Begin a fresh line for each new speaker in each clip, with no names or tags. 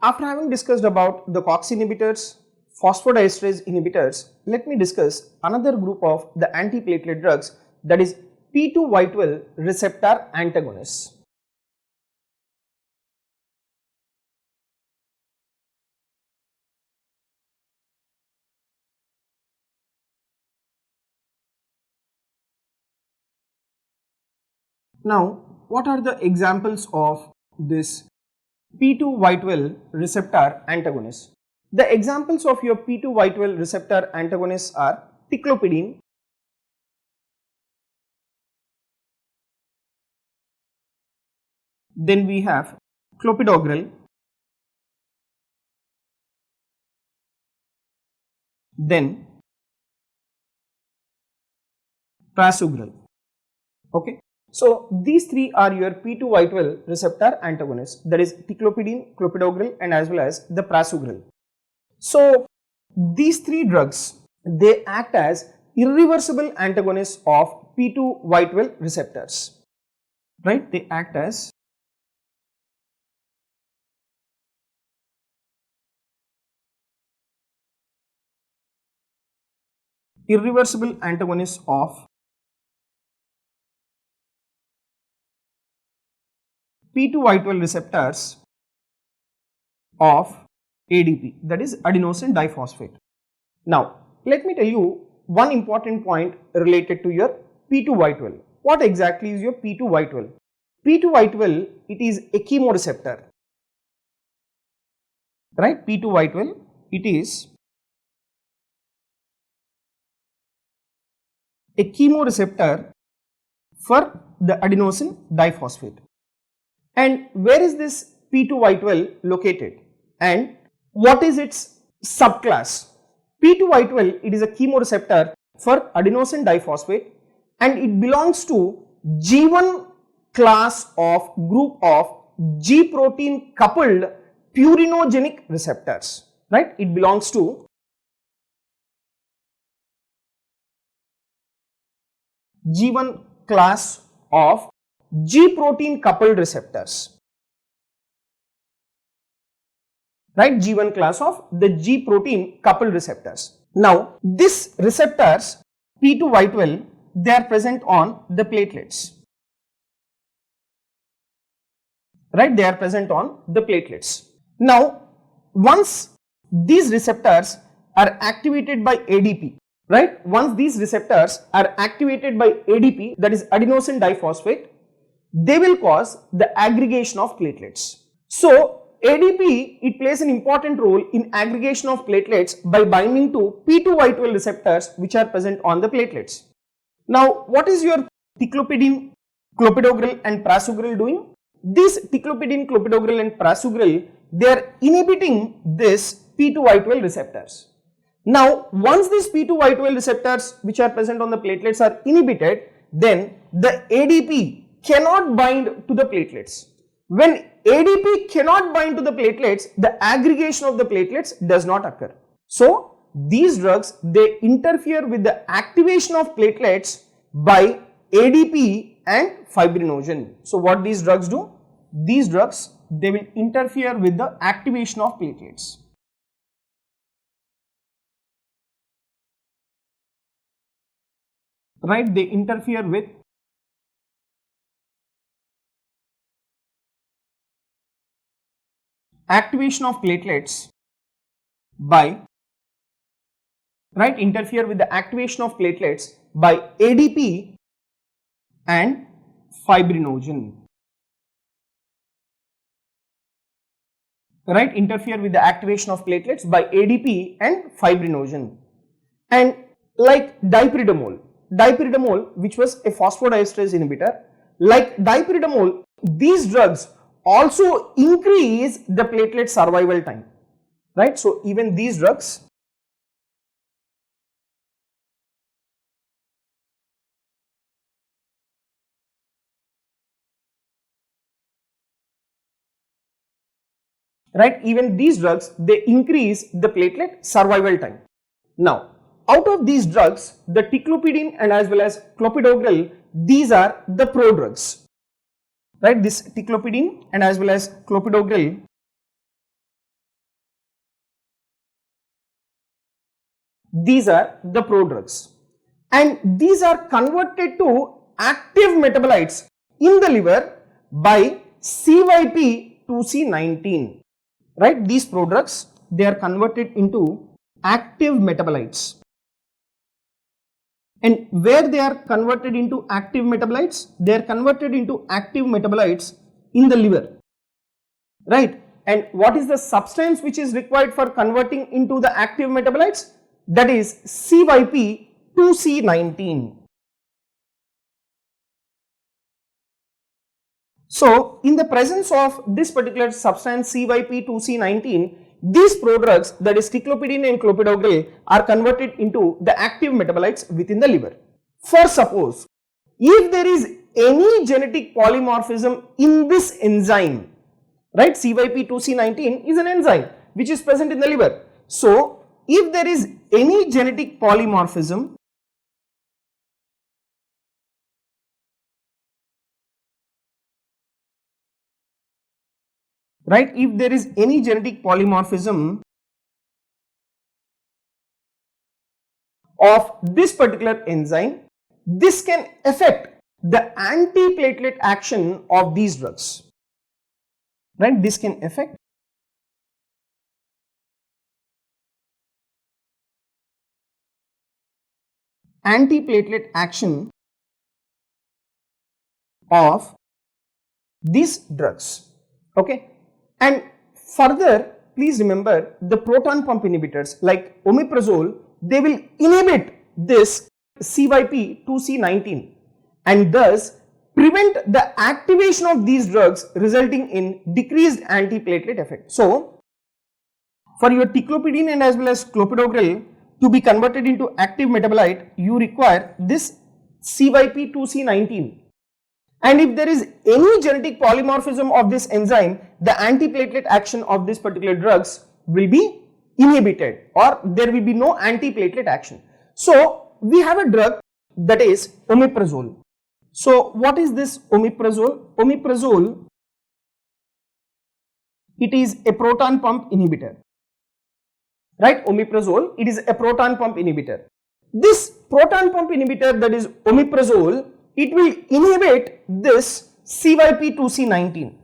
after having discussed about the COX inhibitors, phosphodiesterase inhibitors, let me discuss another group of the antiplatelet drugs, that is P2Y12 receptor antagonists. Now, what are the examples of this P2Y12 receptor antagonists? The examples of your P2Y12 receptor antagonists are ticlopidine, then we have Clopidogrel, then Prasugrel. Okay. So, these three are your P2Y12 receptor antagonists, that is ticlopidine, Clopidogrel and as well as the Prasugrel. So, these three drugs, they act as irreversible antagonists of P2Y12 receptors, right? They act as irreversible antagonists of P2Y12 receptors of ADP, that is adenosine diphosphate. Now, let me tell you one important point related to your P2Y12. What exactly is your P2Y12? P2Y12, it is a chemoreceptor, right? P2Y12, it is a chemoreceptor for the adenosine diphosphate. And where is this P2Y12 located and what is its subclass? P2Y12, it is a chemoreceptor for adenosine diphosphate and it belongs to G1 class of group of G protein coupled purinogenic receptors, right? It belongs to G1 class of G protein coupled receptors, right? G1 class of the G protein coupled receptors. Now, these receptors P2Y12, they are present on the platelets, right? They are present on the platelets. Now, once these receptors are activated by ADP, right? Once these receptors are activated by ADP, that is adenosine diphosphate, they will cause the aggregation of platelets. So, ADP, it plays an important role in aggregation of platelets by binding to P2Y12 receptors which are present on the platelets. Now, what is your ticlopidine, Clopidogrel and Prasugrel doing? These ticlopidine, Clopidogrel and Prasugrel, they are inhibiting this P2Y12 receptors. Now, once these P2Y12 receptors which are present on the platelets are inhibited, then the ADP cannot bind to the platelets. When ADP cannot bind to the platelets, the aggregation of the platelets does not occur. So, these drugs, they interfere with the activation of platelets by ADP and fibrinogen. So, what these drugs do? These drugs, they will interfere with the activation of platelets. Right? They interfere with activation of platelets by, right, interfere with the activation of platelets by ADP and fibrinogen, right, interfere with the activation of platelets by ADP and fibrinogen. And like dipyridamole, which was a phosphodiesterase inhibitor, like dipyridamole, these drugs also increase the platelet survival time, right? So, even these drugs, right, even these drugs, they increase the platelet survival time. Now, out of these drugs, the ticlopidine and as well as Clopidogrel, these are the prodrugs, right? This ticlopidine and as well as Clopidogrel, these are the prodrugs, and these are converted to active metabolites in the liver by CYP2C19, right? These prodrugs, they are converted into active metabolites. And where they are converted into active metabolites? They are converted into active metabolites in the liver, right? And what is the substance which is required for converting into the active metabolites? That is CYP2C19. So, in the presence of this particular substance CYP2C19, these prodrugs, that is ticlopidine and clopidogrel, are converted into the active metabolites within the liver. For suppose, if there is any genetic polymorphism in this enzyme, right, CYP2C19 is an enzyme which is present in the liver. So, if there is any genetic polymorphism right, if there is any genetic polymorphism of this particular enzyme, this can affect the antiplatelet action of these drugs, right? This can affect antiplatelet action of these drugs, okay? And further, please remember the proton pump inhibitors like omeprazole, they will inhibit this CYP2C19 and thus prevent the activation of these drugs, resulting in decreased antiplatelet effect. So, for your ticlopidine and as well as clopidogrel to be converted into active metabolite, you require this CYP2C19. And if there is any genetic polymorphism of this enzyme, the antiplatelet action of this particular drugs will be inhibited, or there will be no antiplatelet action. So, we have a drug that is omeprazole. So, what is this omeprazole? Omeprazole, it is a proton pump inhibitor, right? Omeprazole, it is a proton pump inhibitor. This proton pump inhibitor, that is omeprazole, it will inhibit this CYP2C19,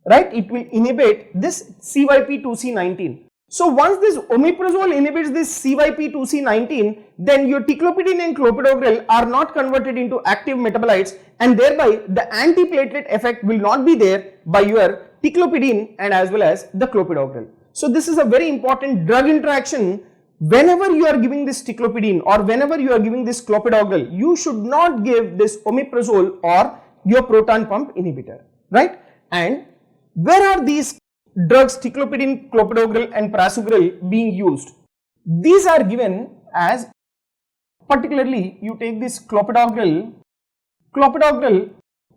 right? It will inhibit this CYP2C19. So, once this omeprazole inhibits this CYP2C19, then your ticlopidine and clopidogrel are not converted into active metabolites, and thereby the antiplatelet effect will not be there by your ticlopidine and as well as the clopidogrel. So, this is a very important drug interaction. Whenever you are giving this ticlopidine or whenever you are giving this clopidogrel, you should not give this omeprazole or your proton pump inhibitor, right? And where are these drugs ticlopidine, clopidogrel and prasugrel being used? These are given as, particularly you take this clopidogrel,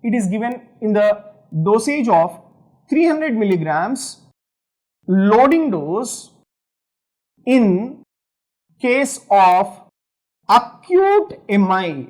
it is given in the dosage of 300 milligrams loading dose in case of acute MI,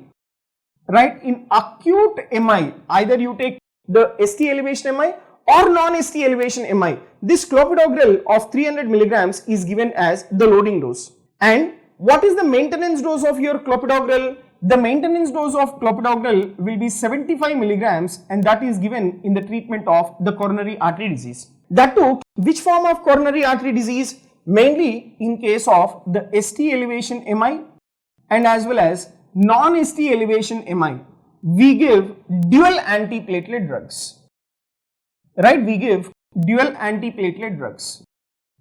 right? In acute MI, either you take the ST elevation MI or non-ST elevation MI. This clopidogrel of 300 milligrams is given as the loading dose. And what is the maintenance dose of your clopidogrel? The maintenance dose of clopidogrel will be 75 milligrams, and that is given in the treatment of the coronary artery disease. That too, which form of coronary artery disease? Mainly in case of the ST elevation MI and as well as non-ST elevation MI, we give dual antiplatelet drugs, right? We give dual antiplatelet drugs.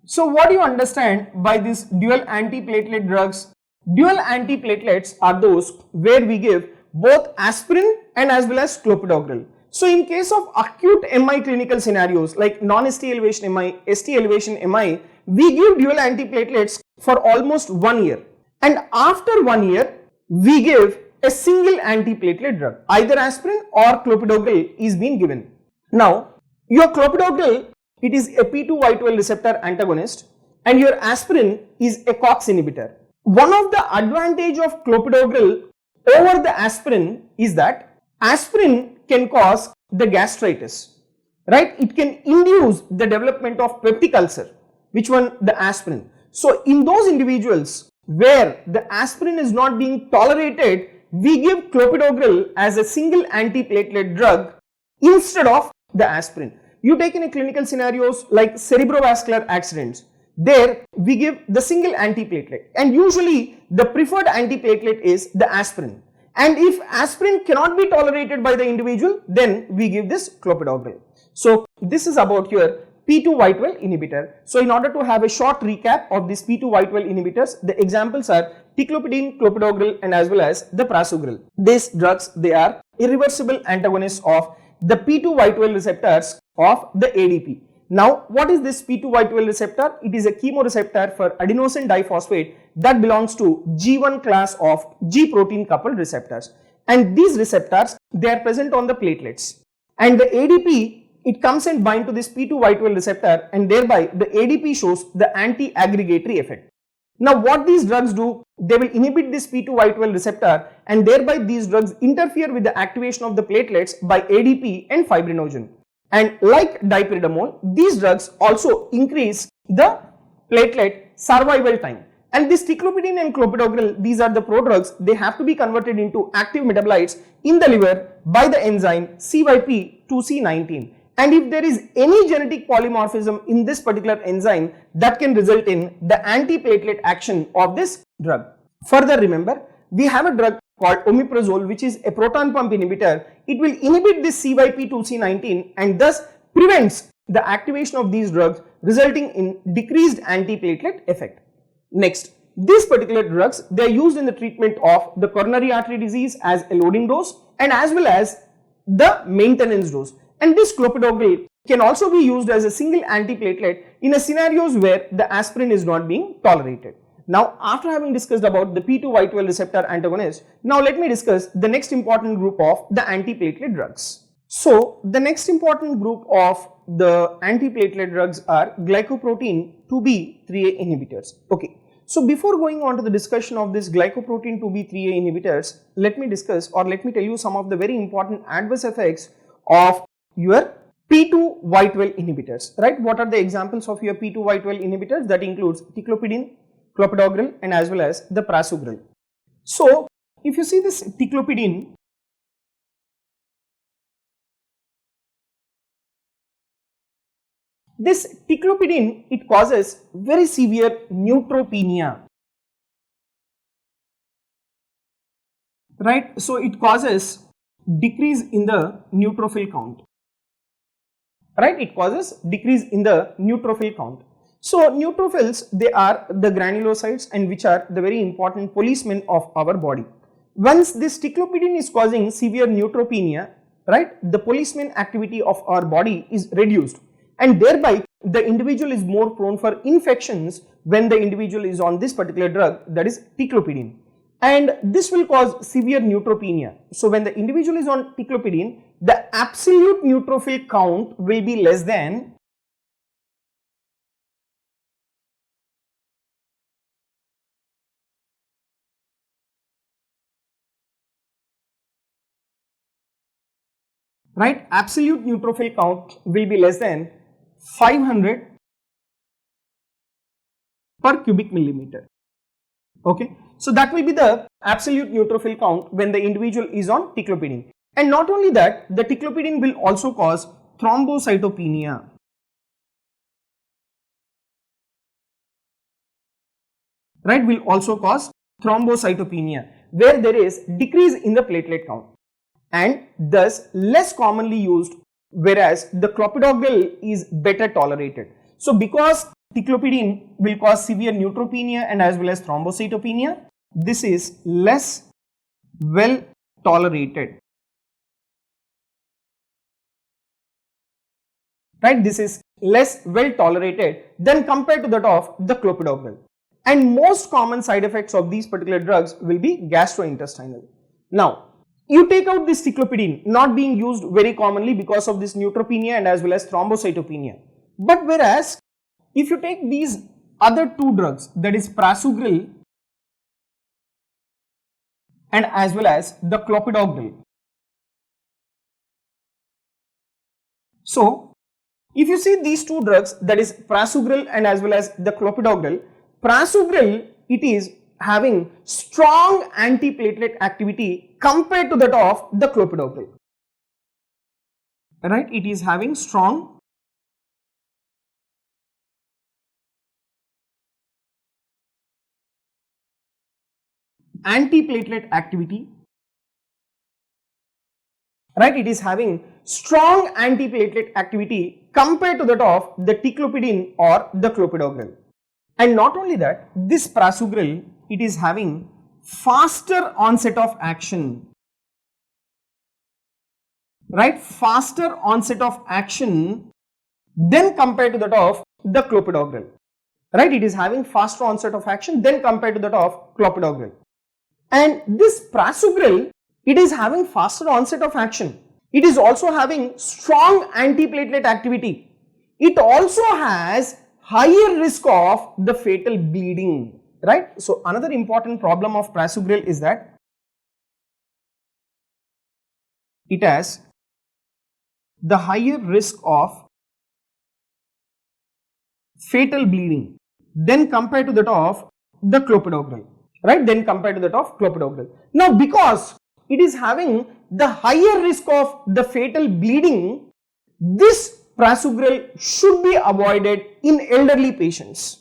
So, what do you understand by this dual antiplatelet drugs? Dual antiplatelets are those where we give both aspirin and as well as clopidogrel. So, in case of acute MI clinical scenarios like non-ST elevation MI, ST elevation MI, we give dual antiplatelets for almost 1 year, and after 1 year we give a single antiplatelet drug, either aspirin or clopidogrel is being given. Now, your clopidogrel, it is a P2Y12 receptor antagonist, and your aspirin is a COX inhibitor. One of the advantage of clopidogrel over the aspirin is that aspirin can cause the gastritis, right? It can induce the development of peptic ulcer. Which one? The aspirin. So in those individuals where the aspirin is not being tolerated, we give Clopidogrel as a single antiplatelet drug instead of the aspirin. You take in a clinical scenarios like cerebrovascular accidents. There we give the single antiplatelet, and usually the preferred antiplatelet is the aspirin. And if aspirin cannot be tolerated by the individual, then we give this Clopidogrel. So this is about your P2Y12 inhibitor. So in order to have a short recap of these P2Y12 inhibitors, the examples are ticlopidine, Clopidogrel, and as well as the Prasugrel. These drugs, they are irreversible antagonists of the P2Y12 receptors of the ADP. Now, what is this P2Y12 receptor? It is a chemoreceptor for adenosine diphosphate that belongs to G1 class of G protein coupled receptors. And these receptors, they are present on the platelets. And the ADP, it comes and binds to this P2Y12 receptor, and thereby the ADP shows the anti-aggregatory effect. Now, what these drugs do? They will inhibit this P2Y12 receptor, and thereby these drugs interfere with the activation of the platelets by ADP and fibrinogen. And like dipyridamole, these drugs also increase the platelet survival time. And this ticlopidine and Clopidogrel, these are the prodrugs. They have to be converted into active metabolites in the liver by the enzyme CYP2C19. And if there is any genetic polymorphism in this particular enzyme, that can result in the antiplatelet action of this drug. Further, remember, we have a drug called omeprazole, which is a proton pump inhibitor. It will inhibit this CYP2C19 and thus prevents the activation of these drugs, resulting in decreased antiplatelet effect. Next, these particular drugs, they are used in the treatment of the coronary artery disease as a loading dose and as well as the maintenance dose. And this Clopidogrel can also be used as a single antiplatelet in a scenarios where the aspirin is not being tolerated. Now, after having discussed about the P2Y12 receptor antagonist, now let me discuss the next important group of the antiplatelet drugs. So, the next important group of the antiplatelet drugs are glycoprotein 2B3A inhibitors. Okay. So, before going on to the discussion of this glycoprotein 2B3A inhibitors, let me discuss or let me tell you some of the very important adverse effects of your P2Y12 inhibitors, right? What are the examples of your P2Y12 inhibitors? That includes ticlopidine, Clopidogrel, and as well as the Prasugrel. So, if you see this ticlopidine, this ticlopidine, it causes very severe neutropenia, right? So, it causes decrease in the neutrophil count, right? It causes decrease in the neutrophil count. So, neutrophils, they are the granulocytes and which are the very important policemen of our body. Once this ticlopidine is causing severe neutropenia, right, the policeman activity of our body is reduced, and thereby the individual is more prone for infections when the individual is on this particular drug, that is ticlopidine. And this will cause severe neutropenia. So, when the individual is on ticlopidine, the absolute neutrophil count will be less than right, absolute neutrophil count will be less than 500 per cubic millimeter. Okay, so that will be the absolute neutrophil count when the individual is on ticlopidine. And not only that, the ticlopidine will also cause thrombocytopenia. Right, will also cause thrombocytopenia, where there is decrease in the platelet count, and thus less commonly used, whereas the Clopidogrel is better tolerated. So, because ticlopidine will cause severe neutropenia and as well as thrombocytopenia, this is less well tolerated. Right, this is less well tolerated than compared to that of the Clopidogrel. And most common side effects of these particular drugs will be gastrointestinal. Now, you take out this ticlopidine, not being used very commonly because of this neutropenia and as well as thrombocytopenia. But whereas, if you take these other two drugs, that is Prasugrel and as well as the Clopidogrel. So, if you see these two drugs, that is Prasugrel and as well as the Clopidogrel, Prasugrel, it is having strong antiplatelet activity compared to that of the Clopidogrel. Right, it is having strong antiplatelet activity. Right, it is having strong antiplatelet activity compared to that of the ticlopidine or the Clopidogrel. And not only that, this Prasugrel, it is having faster onset of action. Right, faster onset of action than compared to that of the Clopidogrel. Right, it is having faster onset of action than compared to that of Clopidogrel. And this Prasugrel, it is having faster onset of action. It is also having strong antiplatelet activity. It also has higher risk of the fatal bleeding. Right. So another important problem of Prasugrel is that it has the higher risk of fatal bleeding than compared to that of the Clopidogrel. Right, then compared to that of Clopidogrel. Now, because it is having the higher risk of the fatal bleeding, this Prasugrel should be avoided in elderly patients.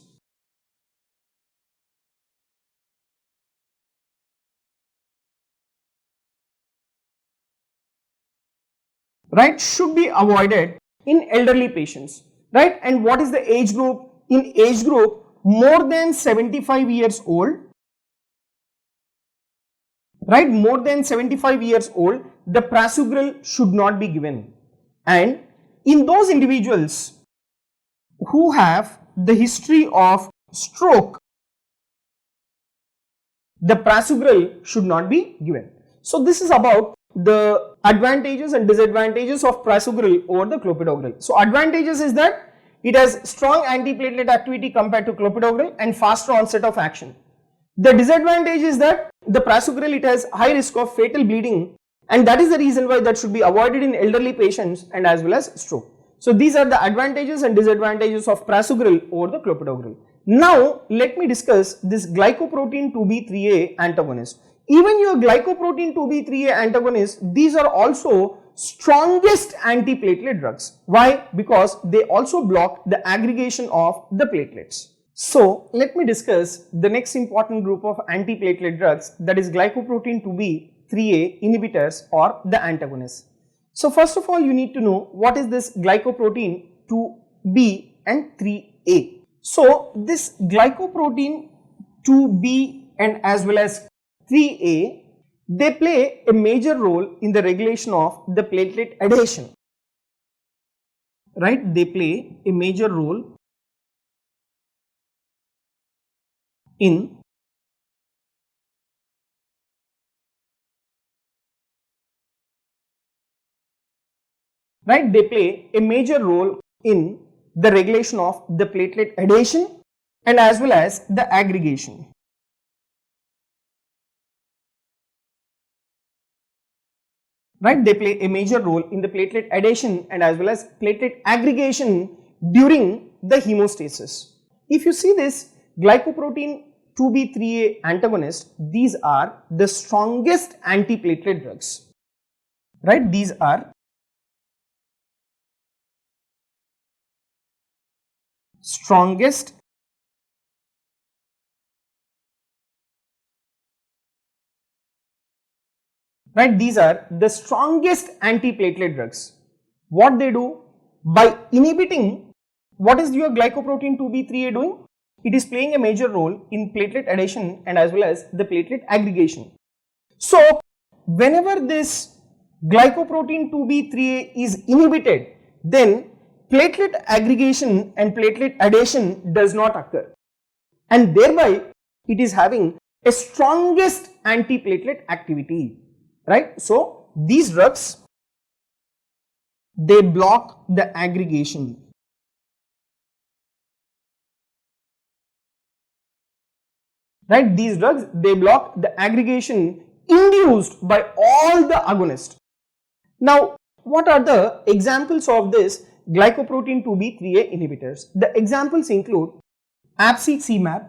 Right, should be avoided in elderly patients. Right, and what is the age group? In age group more than 75 years old. Right, more than 75 years old, the Prasugrel should not be given. And in those individuals who have the history of stroke, the Prasugrel should not be given. So this is about the advantages and disadvantages of Prasugrel over the Clopidogrel. So advantages is that it has strong antiplatelet activity compared to Clopidogrel and faster onset of action. The disadvantage is that the Prasugrel, it has high risk of fatal bleeding, and that is the reason why that should be avoided in elderly patients and as well as stroke. So these are the advantages and disadvantages of Prasugrel over the Clopidogrel. Now let me discuss this glycoprotein 2B3A antagonist. Even your glycoprotein 2B3A antagonist, these are also strongest antiplatelet drugs. Why? Because they also block the aggregation of the platelets. So let me discuss the next important group of antiplatelet drugs, that is glycoprotein 2B3A inhibitors or the antagonists. So first of all, you need to know what is this glycoprotein 2B and 3A. So this glycoprotein 2B and as well as 3A, they play a major role in the regulation of the platelet adhesion. Right? They play a major role in they play a major role in the regulation of the platelet adhesion and as well as the aggregation. Right, they play a major role in the platelet adhesion and as well as platelet aggregation during the hemostasis. If you see this glycoprotein 2B3A antagonist, these are the strongest antiplatelet drugs. Right, these are strongest these are the strongest antiplatelet drugs. What they do? By inhibiting, what is your glycoprotein 2B3A doing? It is playing a major role in platelet adhesion and as well as the platelet aggregation. So whenever this glycoprotein 2B3A is inhibited, then platelet aggregation and platelet adhesion does not occur, and thereby it is having a strongest antiplatelet activity. Right, so these drugs, they block the aggregation. Right, these drugs, they block the aggregation induced by all the agonists. Now, what are the examples of this glycoprotein 2B3A inhibitors? The examples include apixaban,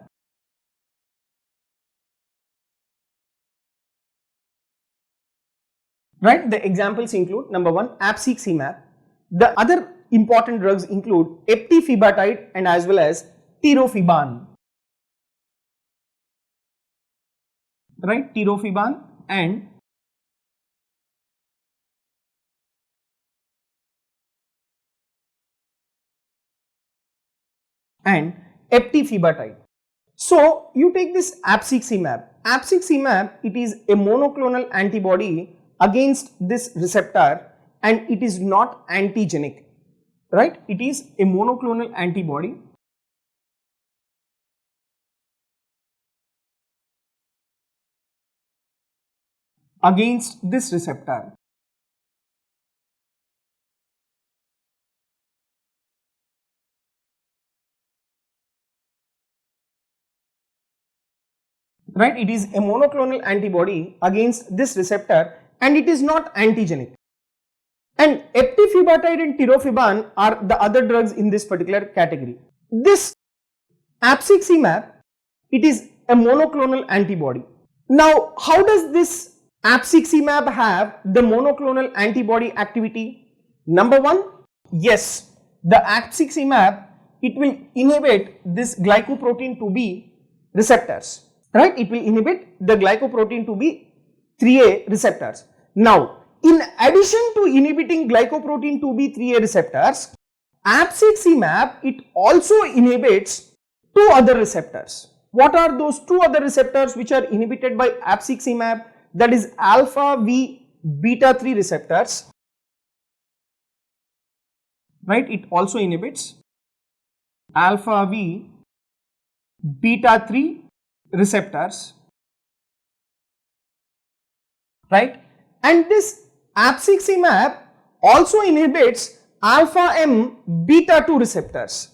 right? The examples include number 1, 𝐴𝐵. The other important drugs include eptifibatide and as well as tirofiban, right? Tirofiban and eptifibatide. So you take this 𝐴𝐵. 𝐴𝐵, it is a monoclonal antibody against this receptor and it is not antigenic, right? It is a monoclonal antibody against this receptor. Right, it is a monoclonal antibody against this receptor and it is not antigenic. And eptifibatide and tirofiban are the other drugs in this particular category. This 𝐴𝐵, it is a monoclonal antibody. Now, how does this 𝐴𝐵 have the monoclonal antibody activity? Number 1, yes, the 𝐴𝐵, it will inhibit this glycoprotein 2B receptors. Right, it will inhibit the glycoprotein 2B 3A receptors. Now, in addition to inhibiting glycoprotein 2B 3A receptors, 𝐴𝐵, it also inhibits 2 other receptors. What are those 2 other receptors which are inhibited by 𝐴𝐵? That is alpha V beta 3 receptors. Right, it also inhibits alpha V beta 3 receptors, right? And this 𝐴𝐵 also inhibits alpha M beta 2 receptors,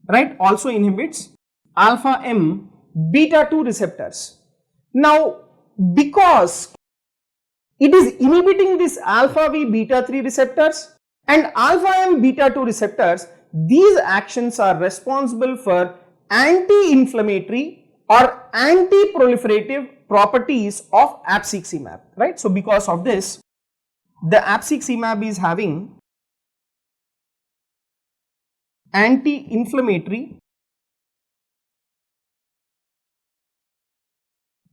right? Also inhibits alpha M beta 2 receptors. Now, because it is inhibiting this alpha V beta 3 receptors and alpha M beta 2 receptors, these actions are responsible for anti-inflammatory or anti-proliferative properties of 𝐴𝐵, right? So, because of this, the 𝐴𝐵 is having anti-inflammatory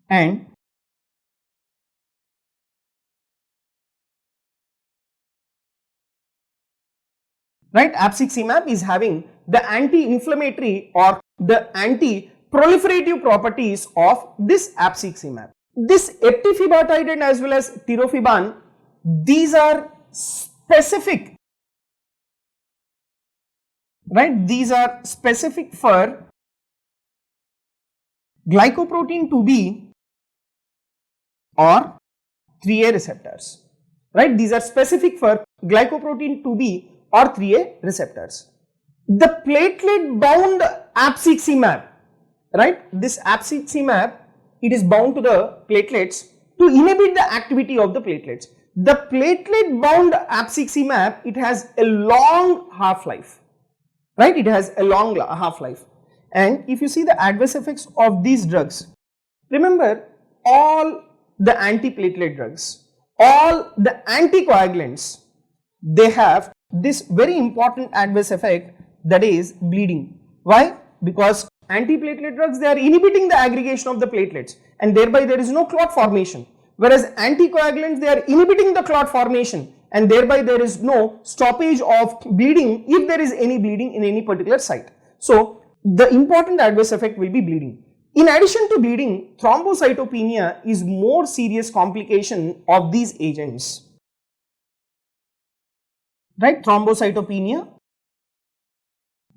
and right, 𝐴𝐵 is having the anti-inflammatory or the anti-proliferative properties of this 𝐴𝐵. This eptifibatide and as well as tirofiban, these are specific, right? These are specific for glycoprotein 2B or 3A receptors, right? These are specific for glycoprotein 2B or 3A receptors. The platelet bound 𝐴𝐵, right? This 𝐴𝐵, it is bound to the platelets to inhibit the activity of the platelets. The platelet bound 𝐴𝐵, it has a long half-life, right? It has a long half-life. And if you see the adverse effects of these drugs, remember all the antiplatelet drugs, all the anticoagulants, they have this very important adverse effect, that is bleeding. Why? Because antiplatelet drugs, they are inhibiting the aggregation of the platelets and thereby there is no clot formation, whereas anticoagulants, they are inhibiting the clot formation and thereby there is no stoppage of bleeding if there is any bleeding in any particular site. So, the important adverse effect will be bleeding. In addition to bleeding, thrombocytopenia is more serious complication of these agents. Right, thrombocytopenia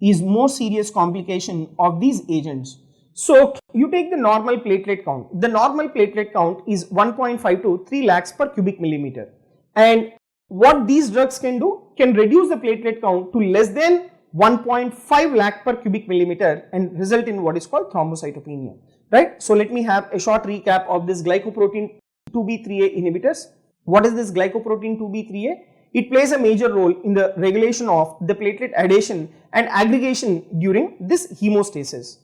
is more serious complication of these agents. So, you take the normal platelet count. The normal platelet count is 1.5 to 3 lakhs per cubic millimeter. And what these drugs can do, can reduce the platelet count to less than 1.5 lakh per cubic millimeter and result in what is called thrombocytopenia. Right. So, let me have a short recap of this glycoprotein 2B3A inhibitors. What is this glycoprotein 2B3A? It plays a major role in the regulation of the platelet adhesion and aggregation during this hemostasis.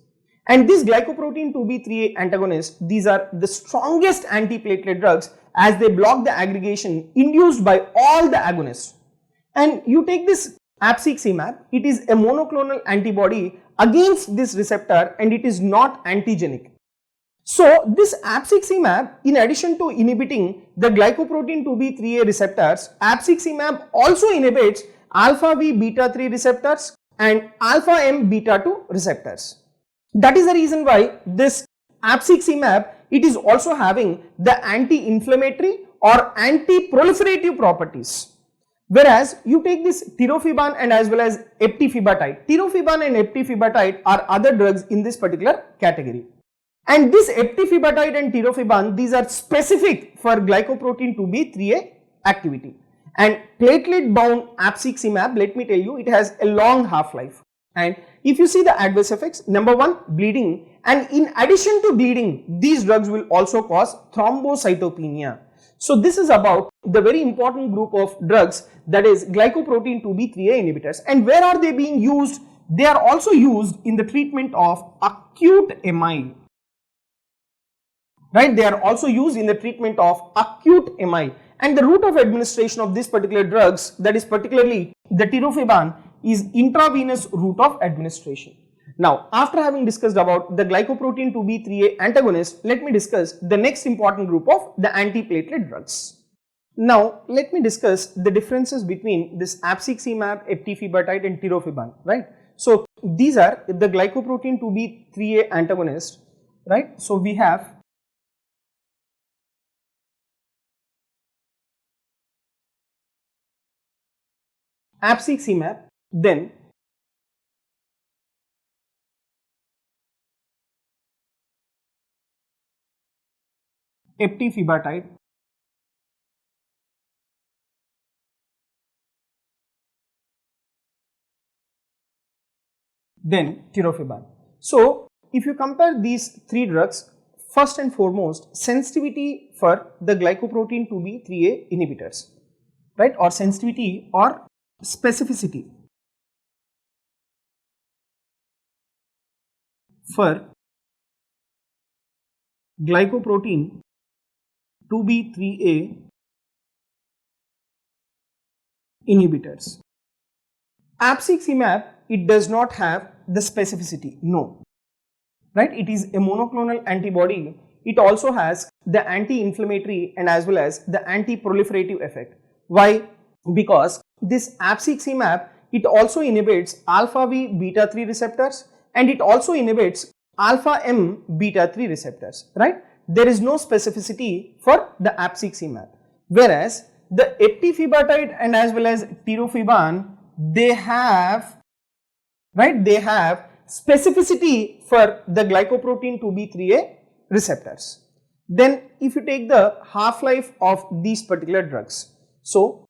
And this glycoprotein 2B3A antagonist, these are the strongest antiplatelet drugs as they block the aggregation induced by all the agonists. And you take this 𝐴𝐵𝐶𝐶, it is a monoclonal antibody against this receptor and it is not antigenic. So this 𝐴𝐵𝐶𝐶, in addition to inhibiting the glycoprotein 2B3A receptors, 𝐴𝐵𝐶𝐶 also inhibits alpha V beta 3 receptors and alpha M beta 2 receptors. That is the reason why this 𝐴𝐵𝐶𝐶, it is also having the anti-inflammatory or anti-proliferative properties. Whereas you take this tirofiban and as well as eptifibatide. Tirofiban and eptifibatide are other drugs in this particular category. And this eptifibatide and tirofiban, these are specific for glycoprotein 2B3A activity. And platelet bound 𝐴𝐵𝐶𝐶, let me tell you, it has a long half-life. And if you see the adverse effects, number one, bleeding, and in addition to bleeding, these drugs will also cause thrombocytopenia. So this is about the very important group of drugs, that is glycoprotein 2B3A inhibitors. And where are they being used? They are also used in the treatment of acute MI. Right? They are also used in the treatment of acute MI. And the route of administration of these particular drugs, that is particularly the tirofiban, is intravenous route of administration. Now, after having discussed about the glycoprotein 2B3A antagonist, let me discuss the next important group of the antiplatelet drugs. Now, let me discuss the differences between this 𝐴𝐵𝐶𝐶, eptifibatide and tirofiban, right? So, these are the glycoprotein 2B3A antagonists, right? So, we have 𝐴𝐵𝐶𝐶, then eptifibatide, then tirofiban. So, if you compare these three drugs, first and foremost, sensitivity for the glycoprotein 2B3A inhibitors, right, or sensitivity or specificity for glycoprotein 2B3A inhibitors. 𝐴𝐵𝐶𝐶, it does not have the specificity, no, right? It is a monoclonal antibody. It also has the anti-inflammatory and as well as the anti-proliferative effect. Why? Because this 𝐴𝐵𝐶𝐶, it also inhibits alpha V beta 3 receptors and it also inhibits alpha M beta 3 receptors, right? There is no specificity for the 𝐴𝐵𝐶𝐶. Whereas the eptifibatide and as well as tirofiban, they have, right, they have specificity for the glycoprotein 2B3A receptors. Then if you take the half-life of these particular drugs, so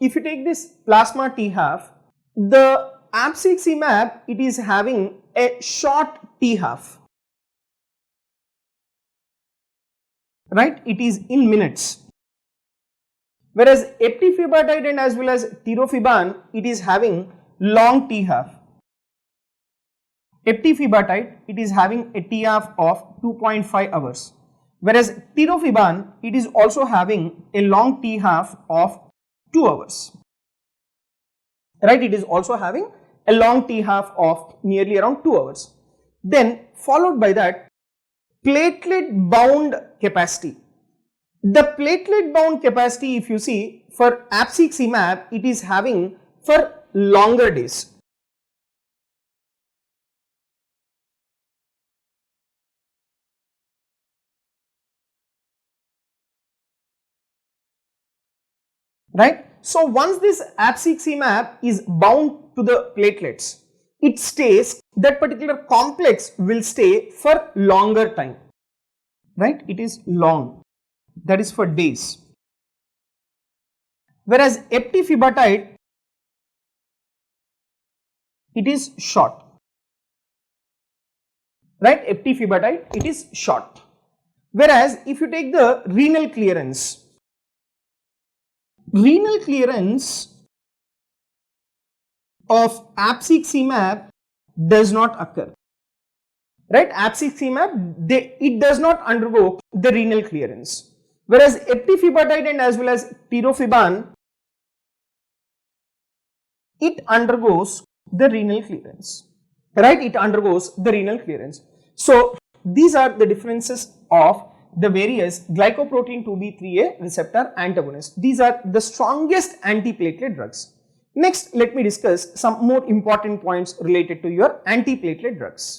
if you take this plasma T half, the 𝐴𝐵𝐶𝐶, it is having a short T half, right? It is in minutes. Whereas eptifibatide and as well as tirofiban, it is having long T half. Eptifibatide, it is having a T half of 2.5 hours. Whereas tirofiban, it is also having a long T half of 2 hours, right? It is also having a long T half of nearly around 2 hours. Then followed by that, platelet bound capacity. The platelet bound capacity, if you see, for 𝐴𝐵𝐶𝐶, it is having for longer days. Right? So once this 𝐴𝐵𝐶𝐶 is bound to the platelets, it stays, that particular complex will stay for longer time, right? It is long, that is for days. Whereas eptifibatide, it is short, right? Eptifibatide, it is short. Whereas if you take the renal clearance, renal clearance of apixaban does not occur. Right, apixaban, it does not undergo the renal clearance, whereas eptifibatide and as well as tirofiban, it undergoes the renal clearance. Right, it undergoes the renal clearance. So these are the differences of the various glycoprotein 2B3A receptor antagonists. These are the strongest antiplatelet drugs. Next, let me discuss some more important points related to your antiplatelet drugs.